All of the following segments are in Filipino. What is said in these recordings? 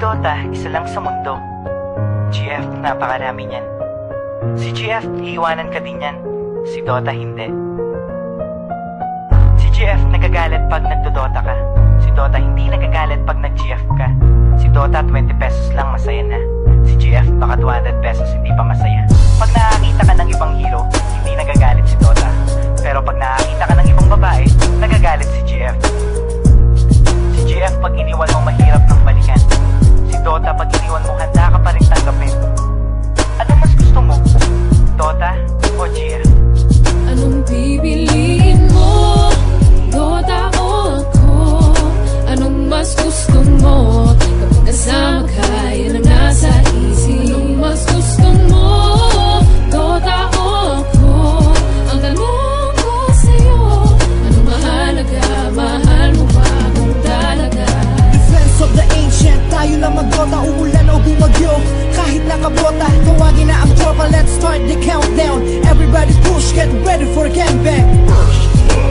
Dota, isa lang sa mundo. GF, napakarami niyan. Si GF, iiwanan ka din yan. Si Dota, hindi. Si GF, nagagalit pag nagdodota ka. Si Dota, hindi nagagalit pag nag-GF ka. Si Dota, 20 pesos lang, masaya na. Si GF, baka 200 pesos, hindi pa masaya. Pag nakakita ka ng ibang hero, hindi nagagalit si Dota. Pero pag nakakita ka ng ibang babae, nagagalit si GF. Si GF, pag iniwan mo mahirap ng balikan. Si Dota, pag iniwan mo handa ka pa rin tanggapin. Ano mas gusto mo? Dota o GF? Anong pipiliin mo? Dota o ako? Anong mas gusto mo? Kapag kasama ka, yan ang nasa isip. Anong mas gusto mo? Dota o ako? Ang tanong ko sa'yo, anong mahalaga? Mahal mo ba kung talaga? Defense of the ancient, tayo lang mag-Dota, umulan o bumagyo. Kahit nakabota, tawagin na ang tropa. Let's start the countdown. Everybody push, get ready for gangbang.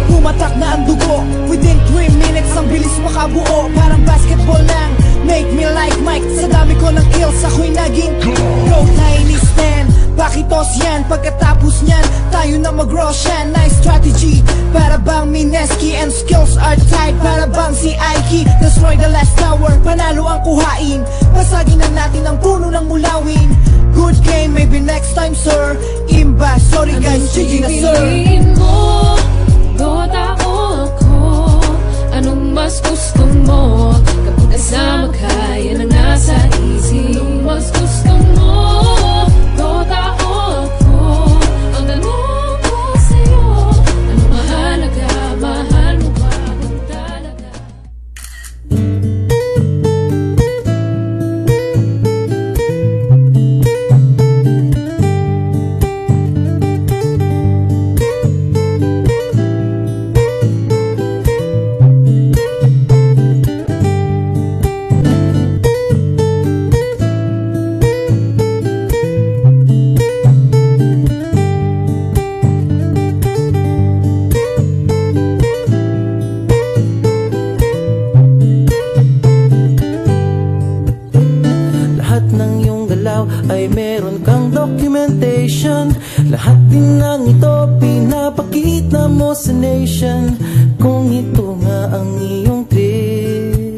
Pumatak na ang dugo. Within 3 minutes, ang bilis makabuo. Parang basketball lang, make me like Mike. Sa dami ko ng kills, ako'y naging GOAT. Nainis ten, pakitos yan. Pagkatapos nyan, tayo na mag-Roshan. Nice strategy, para bang Mineski. And skills are tight, para bang si Aiki. Destroy the last tower, panalo ang kuhain. Pasagin na natin ang puno ng mulawin. Good game, maybe next time sir. Imba, sorry guys, GG na sir. Pipiliin mo? Dota o ako? Anong mas gusto mo? Kapag kasama ka, yan ang nasa isip. Anong mas gusto mo? Dota o ako? Ang tanong ko sa'yo, anong mahalaga? Mahal mo ba kung talaga? Ay meron kang documentation. Lahat din ng ito pinapakita mo sa nation. Kung ito nga ang iyong trip,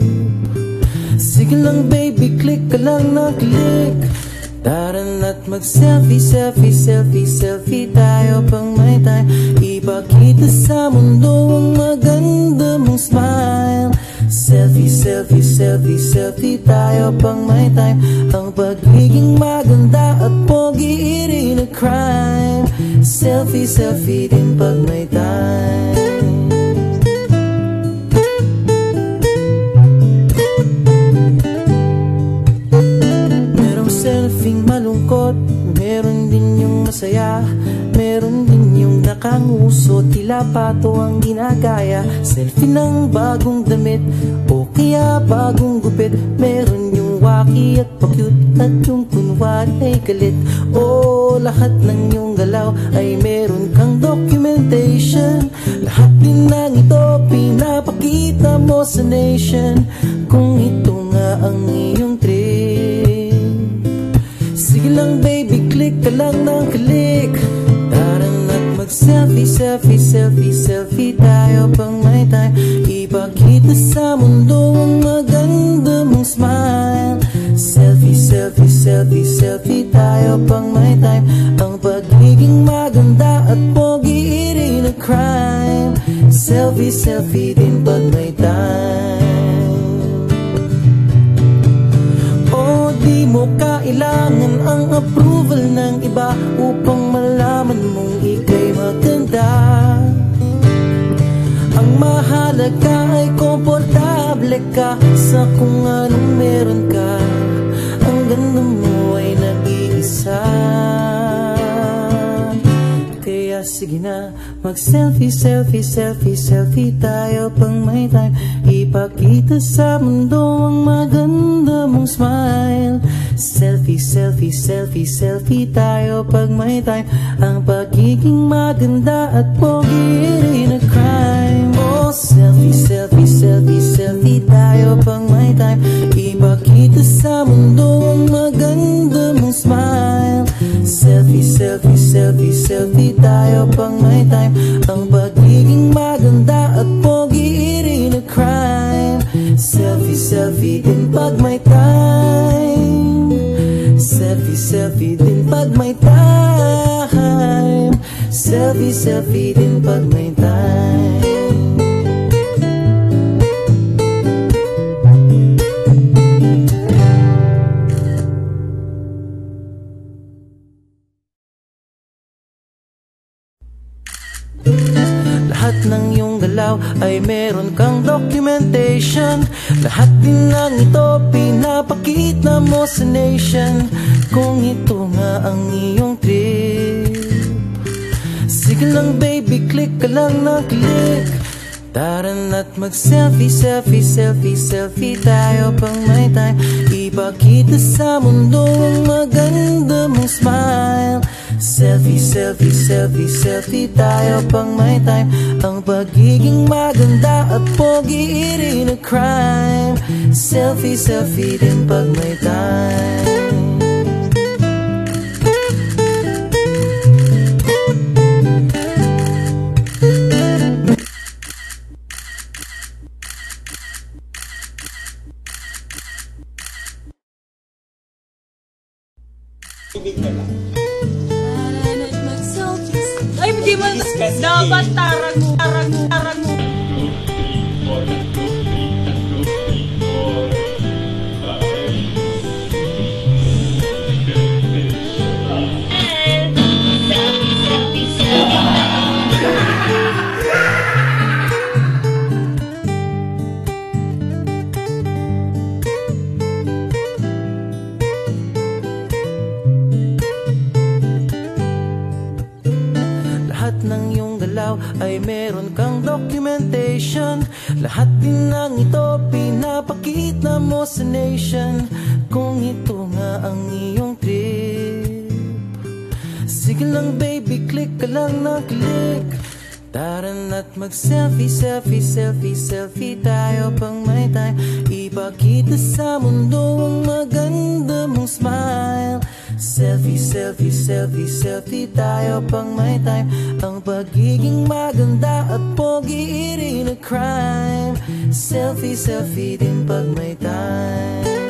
sige lang baby, click ka lang na click. Tara na't mag-selfie, selfie, selfie, selfie tayo pang may time. Ipakita sa mundo ang maganda mong smile. Selfie, selfie, selfie, selfie tayo pang may time. Ang pagiging maganda at pogi rin a crime. Selfie, selfie din pag may time. Merong selfie malungkot, meron din yung masaya. Meron din yung nakanguso, tila pato ang ginagaya. Selfie ng bagong damit o kaya bagong gupit. Meron yung waki at pa-cute at yung kunwari ay galit. O lahat ng yung galaw ay meron kang documentation. Lahat din ng ito pinapakita mo sa nation. Kung ito nga ang iyong trip, sige lang baby, click ka lang ng click. Tara na't mag-selfie, selfie, selfie, selfie tayo pang may time. Ipakita sa mundo ang maganda mong smile. Selfie, selfie, selfie, selfie tayo pang may time. Ang pagiging maganda at pogi rin a crime. Selfie, selfie din pag may time. O di mo kailangan ang approval ng iba upang malaman mong ika'y maganda. Ang mahalaga ay komportable ka sa kung anong meron ka. Ang ganda mo ay nag-iisa. Kaya sige na, mag-selfie, selfie, selfie, selfie tayo pang may time. Ipakita sa mundo ang maganda mong smile. Selfie, selfie, selfie, selfie tayo pag may time. Ang pagiging maganda at pogi rin a crime. Oh, selfie, selfie, selfie, selfie tayo pang may time. Ipakita Ipakita sa mundo ang maganda mong smile. Selfie, selfie, selfie, selfie tayo pang may time. Ang pagiging maganda at pogi rin na crime. Selfie, selfie din pag may time. Selfie, selfie din pag may time. Selfie, selfie din pag may time. Lahat ng iyong galaw ay meron kang documentation. Lahat din ng ito pinapakita mo sa nation. Kung ito nga ang iyong trip, sige lang baby, click ka lang na click. Tara na't mag-selfie, selfie, selfie, selfie tayo pang may time. Ipakita sa mundo ang maganda mong smile. Selfie, selfie, selfie, selfie tayo pang may time. Ang pagiging maganda at pogi rin na crime. Selfie, selfie din pag may time. Ay, hindi mo dapat tarang mo. Lahat ng iyong galaw ay meron kang documentation. Lahat din ng ito pinapakita mo sa nation. Kung ito nga ang iyong trip, sige lang baby, click ka lang na click. Tara na't mag-selfie, selfie, selfie, selfie tayo pang may time. Ipakita sa mundo ang maganda mong smile. Selfie, selfie, selfie, selfie tayo pang may time. Ang pagiging maganda at pogi rin na crime. Selfie, selfie din pag may time.